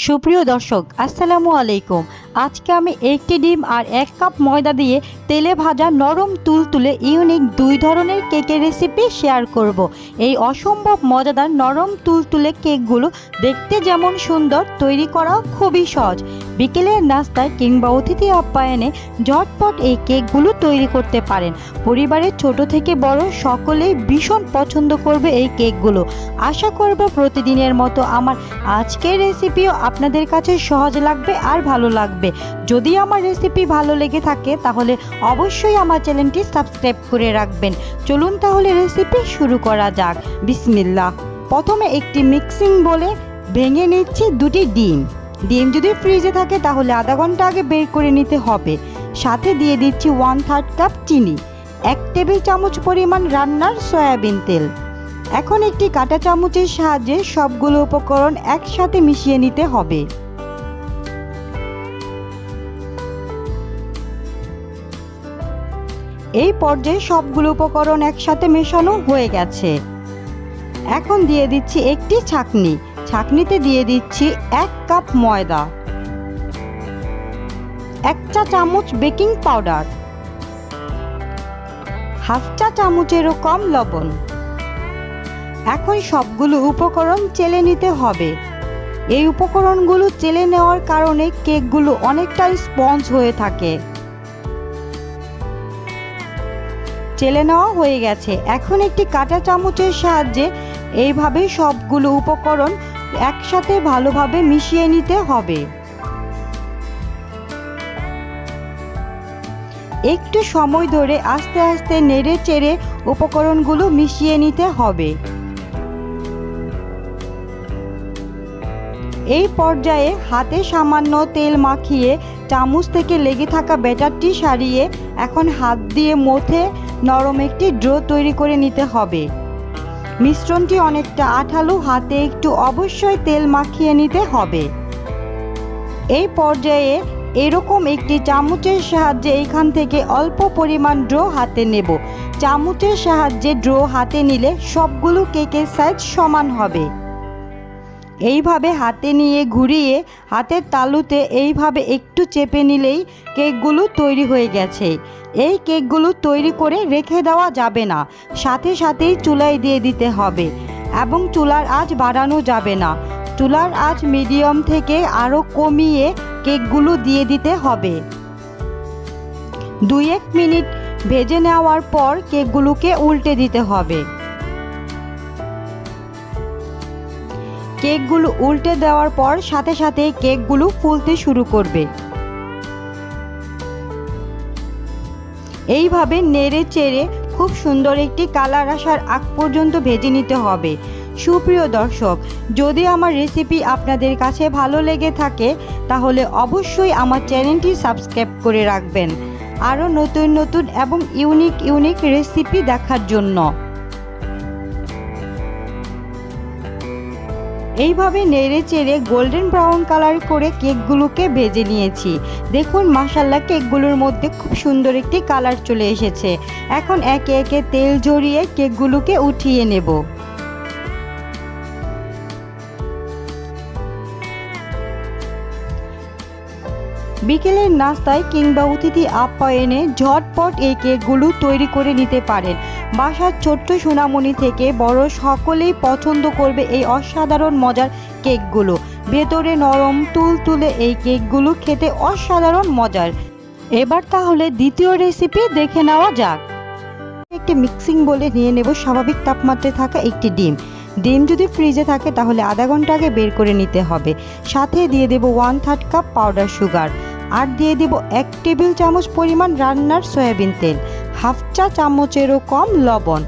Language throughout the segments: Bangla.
সুপ্রিয় দর্শক আসসালামু আলাইকুম। আজকে আমি একটি ডিম আর 1 কাপ ময়দা দিয়ে তেলে ভাজা নরম তুলতুলে ইউনিক দুই ধরনের কেকের রেসিপি শেয়ার করব। এই অসম্ভব মজাদার নরম তুলতুলে কেকগুলো দেখতে যেমন সুন্দর, তৈরি করা খুবই সহজ। বিকেলের নাস্তায় কিংবা অতিথি আপ্যায়নে ঝটপট এই কেকগুলো তৈরি করতে পারেন। পরিবারের ছোট থেকে বড় সকলেই ভীষণ পছন্দ করবে এই কেকগুলো। আশা করব প্রতিদিনের মতো আমার আজকের রেসিপিও আপনাদের কাছে সহজ লাগবে আর ভালো লাগবে। যদি আমার রেসিপি ভালো লেগে থাকে তাহলে অবশ্যই আমার চ্যানেলটি সাবস্ক্রাইব করে রাখবেন। চলুন তাহলে রেসিপি শুরু করা যাক। বিসমিল্লাহ। প্রথমে একটি মিক্সিং বলে ভেঙে নিচ্ছি দুটি ডিম। ডিম যদি ফ্রিজে থাকে তাহলে আধা ঘন্টা আগে বের করে নিতে হবে। সাথে দিয়ে দিচ্ছি 1/3 কাপ চিনি, 1 টেবিল চামচ পরিমাণ রান্নার সয়াবিন তেল। এখন একটি কাঁটা চামচের সাহায্যে সবগুলো উপকরণ একসাথে মিশিয়ে নিতে হবে। এই পর্যায়ে সবগুলো উপকরণ একসাথে মেশানো হয়ে গেছে। এখন দিয়ে দিচ্ছি একটি ছাঁকনি। ছাঁকনিতে দিয়ে দিচ্ছি 1 কাপ ময়দা, 1 চা চামচ বেকিং পাউডার, হাফ চা চামচেরও কম লবণ। এখন সবগুলো উপকরণ চেলে নিতে হবে। এই উপকরণগুলো চেলে নেওয়ার কারণে কেকগুলো অনেকটা স্পঞ্জ হয়ে থাকে। চেলে নেওয়া হয়ে গেছে। এখন একটি কাঁটা চামচের সাহায্যে এইভাবে সবগুলো উপকরণ একসাথে ভালোভাবে মিশিয়ে নিতে হবে। একটু সময় ধরে আস্তে আস্তে নেড়ে চেড়ে উপকরণগুলো মিশিয়ে নিতে হবে। এই পর্যায়ে হাতে সামান্য তেল মাখিয়ে চামচ থেকে লেগে থাকা ব্যাটারটি সারিয়ে এখন হাত দিয়ে মথে নরম একটি ডো তৈরি করে নিতে হবে। মিশ্রণটি অনেকটা আঠালো, হাতে একটু অবশ্যই তেল মাখিয়ে নিতে হবে। এই পর্যায়ে এরকম একটি চামচের সাহায্যে এখান থেকে অল্প পরিমাণ ডো হাতে নেব। চামচের সাহায্যে ডো হাতে নিলে সবগুলো কেকের সাইজ সমান হবে। এইভাবে হাতে নিয়ে ঘুরিয়ে হাতের তালুতে এইভাবে একটু চেপে নিলেই কেকগুলো তৈরি হয়ে গেছে। এই কেকগুলো তৈরি করে রেখে দেওয়া যাবে না, সাথে সাথেই চুলায় দিয়ে দিতে হবে এবং চুলার আঁচ বাড়ানো যাবে না। চুলার আঁচ মিডিয়াম থেকে আরও কমিয়ে কেকগুলো দিয়ে দিতে হবে। 2-1 মিনিট ভেজে নেওয়ার পর কেকগুলোকে উল্টে দিতে হবে। কেকগুলো উল্টে দেওয়ার পর সাথে সাথে কেকগুলো ফুলতে শুরু করবে। এইভাবে নেড়ে চেড়ে খুব সুন্দর একটি কালার আসার আগ পর্যন্ত ভেজে নিতে হবে। সুপ্রিয় দর্শক, যদি আমার রেসিপি আপনাদের কাছে ভালো লেগে থাকে তাহলে অবশ্যই আমার চ্যানেলটি সাবস্ক্রাইব করে রাখবেন আরও নতুন নতুন এবং ইউনিক রেসিপি দেখার জন্য। এইভাবে নেড়ে চেড়ে গোল্ডেন ব্রাউন কালার করে কেকগুলোকে ভেজে নিয়েছি। দেখুন মাশাআল্লাহ, কেকগুলোর মধ্যে খুব সুন্দর একটি কালার চলে এসেছে। এখন একে একে তেল ঝরিয়ে কেকগুলোকে উঠিয়ে নেব। বিকেলের নাস্তায় কিংবা অতিথি আপ্যায়নে ঝটপট এই কেকগুলো তৈরি করে নিতে পারেন। বাসার ছোট্ট সোনামণি থেকে বড় সকলেই পছন্দ করবে এই অসাধারণ মজার কেকগুলো। ভেতরে নরম তুলতুলে এই কেকগুলো খেতে অসাধারণ মজার। এবার তাহলে দ্বিতীয় রেসিপি দেখে নেওয়া যাক। একটি মিক্সিং বলে নিয়ে নেব স্বাভাবিক তাপমাত্রায় থাকা একটি ডিম। ডিম যদি ফ্রিজে থাকে তাহলে আধা ঘন্টা আগে বের করে নিতে হবে। সাথে দিয়ে দেব 1/3 কাপ পাউডার সুগার, আর দিয়ে দেব 1 টেবিল চামচ পরিমাণ রান্নার সয়াবিন তেল, হাফ চা চামচেরও কম লবণ।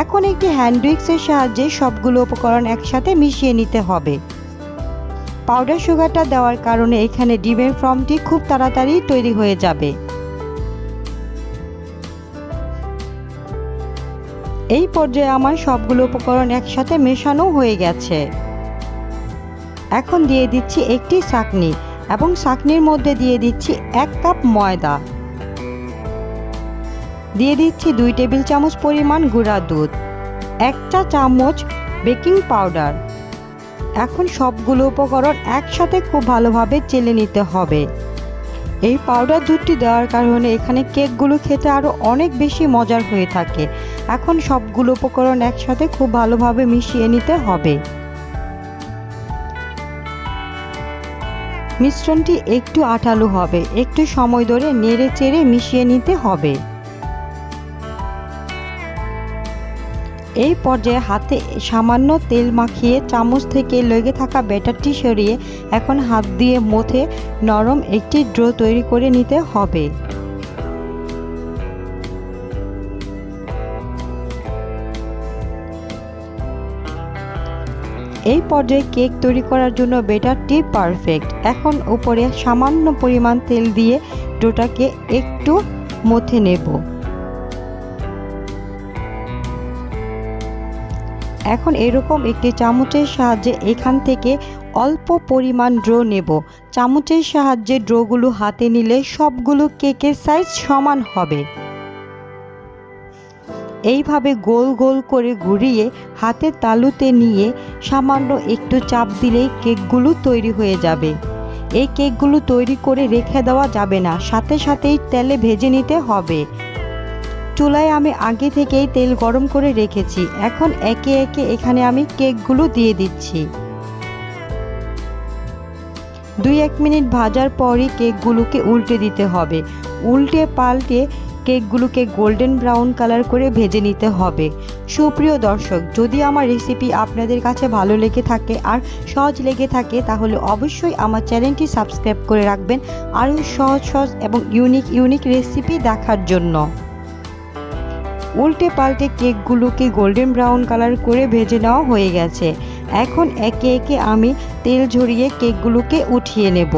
এখন একটি হ্যান্ড উইক্সের সাহায্যে সবগুলো উপকরণ একসাথে মিশিয়ে নিতে হবে। পাউডার সুগারটা দেওয়ার কারণে এখানে ডিমের ফর্মটি খুব তাড়াতাড়ি তৈরি হয়ে যাবে। এই পর্যায়ে আমার সবগুলো উপকরণ একসাথে মেশানো হয়ে গেছে। এখন দিয়ে দিচ্ছি একটি ছাঁকনি এবং ছাঁকনির মধ্যে দিয়ে দিচ্ছি 1 কাপ ময়দা, দিয়ে দিচ্ছি 2 টেবিল চামচ পরিমাণ গুঁড়া দুধ, 1 চা চামচ বেকিং পাউডার, এখন সবগুলো উপকরণ একসাথে খুব ভালোভাবে চেলে নিতে হবে। এই পাউডার দুধটি দেওয়ার কারণে এখানে কেকগুলো খেতে আরও অনেক বেশি মজার হয়ে থাকে। এখন সবগুলো উপকরণ একসাথে খুব ভালোভাবে মিশিয়ে নিতে হবে। মিশ্রণটি একটু আঠালো হবে, একটু সময় ধরে নেড়ে চেড়ে মিশিয়ে নিতে হবে। এই পর্যায়ে হাতে সামান্য তেল মাখিয়ে চামচ থেকে লেগে থাকা ব্যাটারটি সরিয়ে এখন হাত দিয়ে মথে নরম একটি ডো তৈরি করে নিতে হবে। এই পর্যায়ে কেক তৈরি করার জন্য ব্যাটারটি পারফেক্ট। এখন উপরে সামান্য পরিমাণ তেল দিয়ে ডোটাকে একটু মথে নেব। এখন এরকম একটি চামচের সাহায্যে এখান থেকে অল্প পরিমাণ ডো নেব। চামচের সাহায্যে ডোগুলো হাতে নিলে সবগুলো কেকের সাইজ সমান হবে। এইভাবে গোল গোল করে ঘুরিয়ে হাতের তালুতে নিয়ে সামান্য একটু চাপ দিলেই কেকগুলো তৈরি হয়ে যাবে। এই কেকগুলো তৈরি করে রেখে দেওয়া যাবে না, সাথে সাথেই তেলে ভেজে নিতে হবে। চুলায় আমি আগে থেকেই তেল গরম করে রেখেছি। এখন একে একে এখানে আমি কেকগুলো দিয়ে দিচ্ছি। 2-1 মিনিট ভাজার পরই কেকগুলোকে উল্টে দিতে হবে। উল্টে পাল্টে কেকগুলোকে গোল্ডেন ব্রাউন কালার করে ভেজে নিতে হবে। সুপ্রিয় দর্শক, যদি আমার রেসিপি আপনাদের কাছে ভালো লেগে থাকে আর সহজ লেগে থাকে তাহলে অবশ্যই আমার চ্যানেলটি সাবস্ক্রাইব করে রাখবেন আরও সহজ এবং ইউনিক রেসিপি দেখার জন্য। উল্টে পাল্টে কেকগুলোকে গোল্ডেন ব্রাউন কালার করে ভেজে নেওয়া হয়ে গেছে। এখন একে একে আমি তেল ঝরিয়ে কেকগুলোকে উঠিয়ে নেব।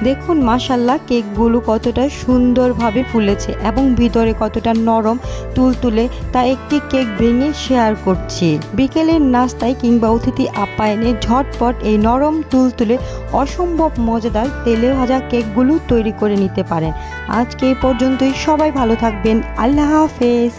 দেখুন মাশাআল্লাহ কেকগুলো কতটা সুন্দরভাবে ফুলেছে এবং ভিতরে কতটা নরম তুলতুলে, তা একটি কেক ভেঙে শেয়ার করছি। বিকেলের নাস্তায় কিংবা অতিথি আপ্যায়নে ঝটপট এই নরম তুলতুলে অসম্ভব মজাদার তেলে ভাজা কেকগুলো তৈরি করে নিতে পারেন। আজকে এই পর্যন্তই। সবাই ভালো থাকবেন। আল্লাহ হাফেজ।